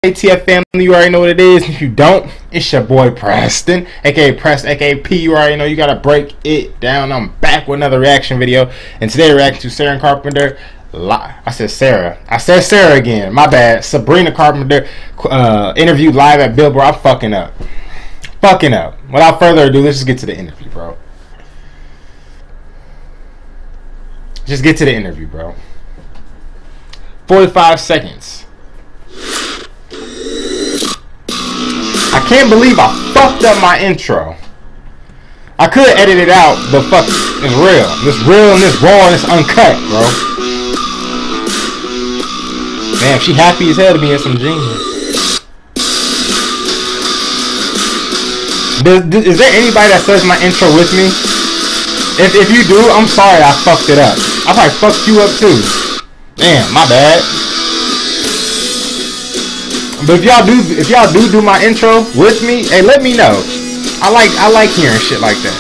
ATF family, you already know what it is. If you don't, it's your boy Preston, aka Prest, aka P. You already know you gotta break it down. I'm back with another reaction video, and today we're reacting to Sabrina Carpenter. I said Sarah again. My bad. Sabrina Carpenter interviewed live at Billboard. I'm fucking up. Without further ado, let's just get to the interview, bro. Just get to the interview, bro. 45 seconds. I can't believe I fucked up my intro. I could edit it out, but fuck it. It's real. It's real and it's raw and it's uncut, bro. Damn, she happy as hell to be in some jeans. Is there anybody that says my intro with me? If you do, I'm sorry I fucked it up. I probably fucked you up too. Damn, my bad. But if y'all do my intro with me, hey, let me know. I like hearing shit like that.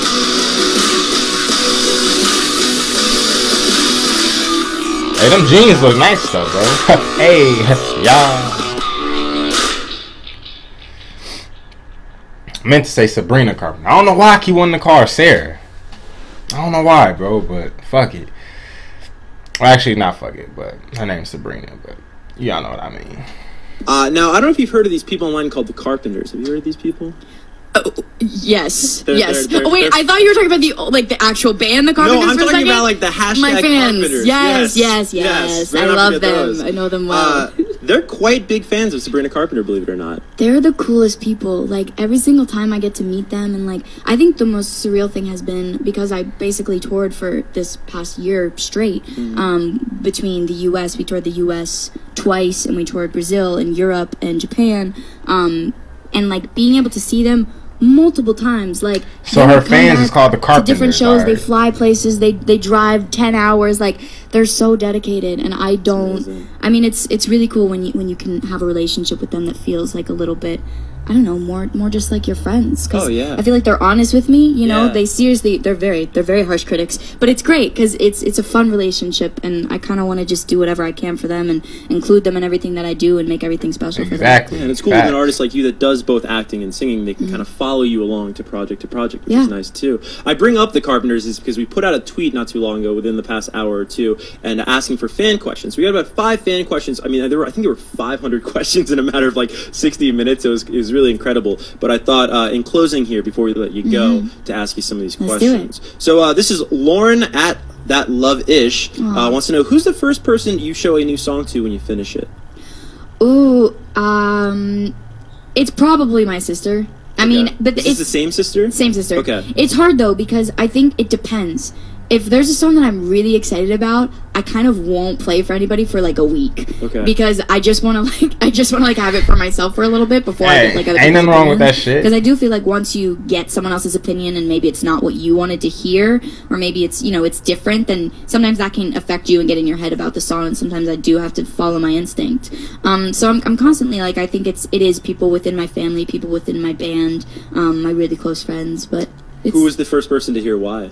Hey, them jeans look nice though, bro. Hey, y'all. I meant to say Sabrina Carpenter. I don't know why I keep wanting to call her Sarah. I don't know why, bro, but fuck it. Well, actually, not fuck it, but her name's Sabrina, but y'all know what I mean. Now, I don't know if you've heard of these people online called the Carpenters. Have you heard of these people? Oh, yes. They're, I thought you were talking about the actual band, the Carpenters. No, I'm talking about like the hashtag My fans. Carpenters. Yes. I love them. Those. I know them well. They're quite big fans of Sabrina Carpenter, believe it or not. They're the coolest people. Like, every single time I get to meet them, and like, I think the most surreal thing has been because I basically toured for this past year straight. Between the U.S., we toured the U.S. twice, and we toured Brazil and Europe and Japan. And like being able to see them multiple times, like, so her fans is called the Carpenters. Different shows, they fly places, they drive 10 hours, like, they're so dedicated, and I mean, it's really cool when you can have a relationship with them that feels like a little bit, I don't know, more just like your friends. Cause I feel like they're honest with me, you know. They seriously, they're very harsh critics, but it's great because it's a fun relationship, and I kind of want to just do whatever I can for them and include them in everything that I do and make everything special for them. Yeah, and it's cool with an artist like you that does both acting and singing. They can kind of follow you along to project, which is nice too. I bring up the Carpenters is because we put out a tweet not too long ago, within the past hour or two, and asking for fan questions. We got about 5 fan questions. I mean, I think there were 500 questions in a at of like 60 minutes. It was really incredible. But I thought in closing here, before we let you go, to ask you some of these questions. So this is Lauren at That Love-ish wants to know, who's the first person you show a new song to when you finish it? Ooh, it's probably my sister. I mean, but it's the same sister? Same sister. Okay. It's hard though because I think it depends. If there's a song that I'm really excited about, I kind of won't play for anybody for like a week. Okay. Because I just want to have it for myself for a little bit before I get like other people's ain't nothing wrong with that shit. Because I do feel like once you get someone else's opinion and maybe it's not what you wanted to hear, or maybe it's, you know, it's different, then sometimes that can affect you and get in your head about the song, and sometimes I do have to follow my instinct. So I'm constantly like, I think it is people within my family, people within my band, my really close friends, but who was the first person to hear why?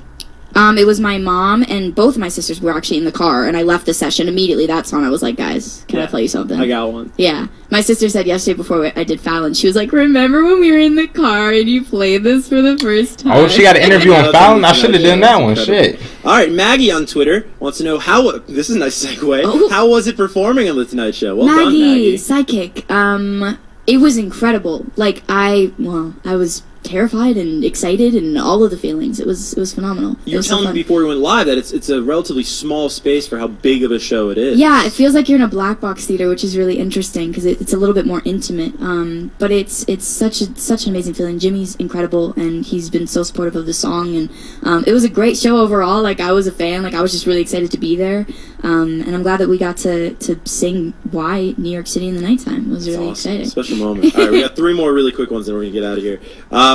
It was my mom, and both of my sisters were actually in the car, and I left the session immediately. That song, I was like, guys, can I play you something? I got one. Yeah. My sister said yesterday before I did Fallon, she was like, remember when we were in the car and you played this for the first time? Oh, she got an interview on Fallon? I should have done that one. Shit. All right, Maggie on Twitter wants to know this is a nice segue. Oh. How was it performing on The Tonight Show? Well done, Maggie. Psychic. It was incredible. Like, I was terrified and excited and all of the feelings. It was phenomenal. You were telling me before we went live that it's a relatively small space for how big of a show it is. Yeah, it feels like you're in a black box theater, which is really interesting because it's a little bit more intimate. But it's such an amazing feeling. Jimmy's incredible, and he's been so supportive of the song, and it was a great show overall. Like, I was a fan. Like, I was just really excited to be there, and I'm glad that we got to sing "Why" New York City in the nighttime. It was really exciting. Special moment. All right, we got 3 more really quick ones, and we're gonna get out of here.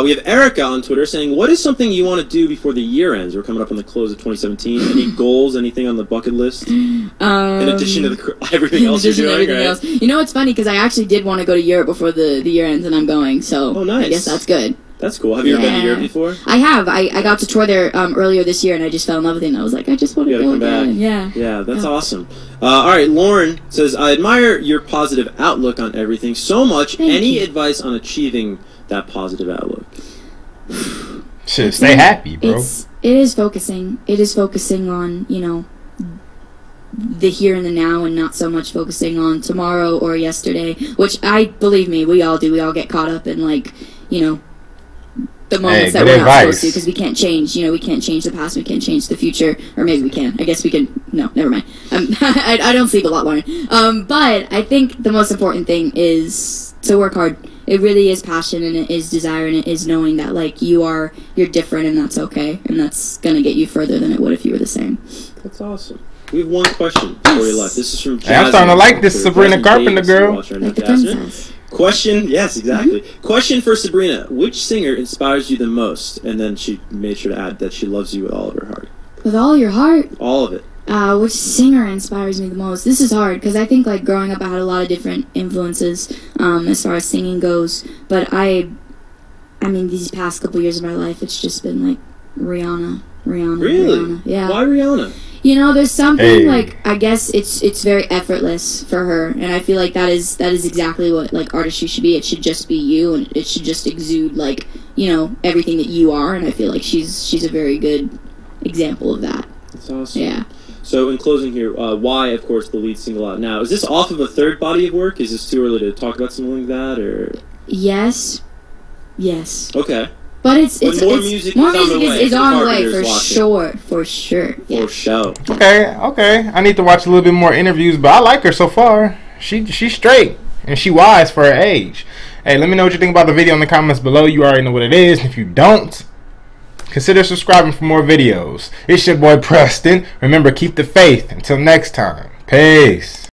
We have Erica on Twitter saying, what is something you want to do before the year ends? We're coming up on the close of 2017. Any goals, anything on the bucket list? In addition to everything else you're doing, right? You know, it's funny because I actually did want to go to Europe before the year ends, and I'm going, so nice. I guess that's good. That's cool. Have you ever been to Europe before? I have. I got to tour there earlier this year, and I just fell in love with it. And I was like, I just want to go again. Yeah. Yeah, that's awesome. All right, Lauren says, I admire your positive outlook on everything so much. Any advice on achieving that positive outlook? Shit, stay happy, bro. It is focusing. It is focusing on, you know, the here and the now, and not so much focusing on tomorrow or yesterday, which believe me, we all do. We all get caught up in, like, you know, the moments that we're not supposed to, because we can't change. You know, we can't change the past. We can't change the future, or maybe we can. I guess we can. No, never mind. I don't sleep a lot, Lauren. But I think the most important thing is to work hard. It really is passion, and it is desire, and it is knowing that, like, you're different, and that's okay, and that's gonna get you further than it would if you were the same. That's awesome. We have one question before you left. This is from Jasmine. I'm starting to like this Sabrina Carpenter girl. Like the princess. Question, yes, exactly. Question for Sabrina: which singer inspires you the most? And then she made sure to add that she loves you with all of her heart. With all your heart? All of it. Which singer inspires me the most? This is hard, because I think, like, growing up I had a lot of different influences as far as singing goes. But I mean, these past couple years of my life, it's just been, like, Rihanna. Really? Rihanna. Yeah. Why Rihanna? You know, there's something, like, I guess it's very effortless for her, and I feel like that is exactly what, like, artistry should be. It should just be you, and it should just exude, like, you know, everything that you are, and I feel like she's a very good example of that. That's awesome. Yeah. So, in closing here, why, of course, the lead single out now? Is this off of a third body of work? Is this too early to talk about something like that, or? Yes. Okay. But more music is on the way, for sure. Yeah. For sure. Okay. I need to watch a little bit more interviews, but I like her so far. She's straight, and she wise for her age. Hey, let me know what you think about the video in the comments below. You already know what it is. And if you don't, consider subscribing for more videos. It's your boy Preston. Remember, keep the faith. Until next time. Peace.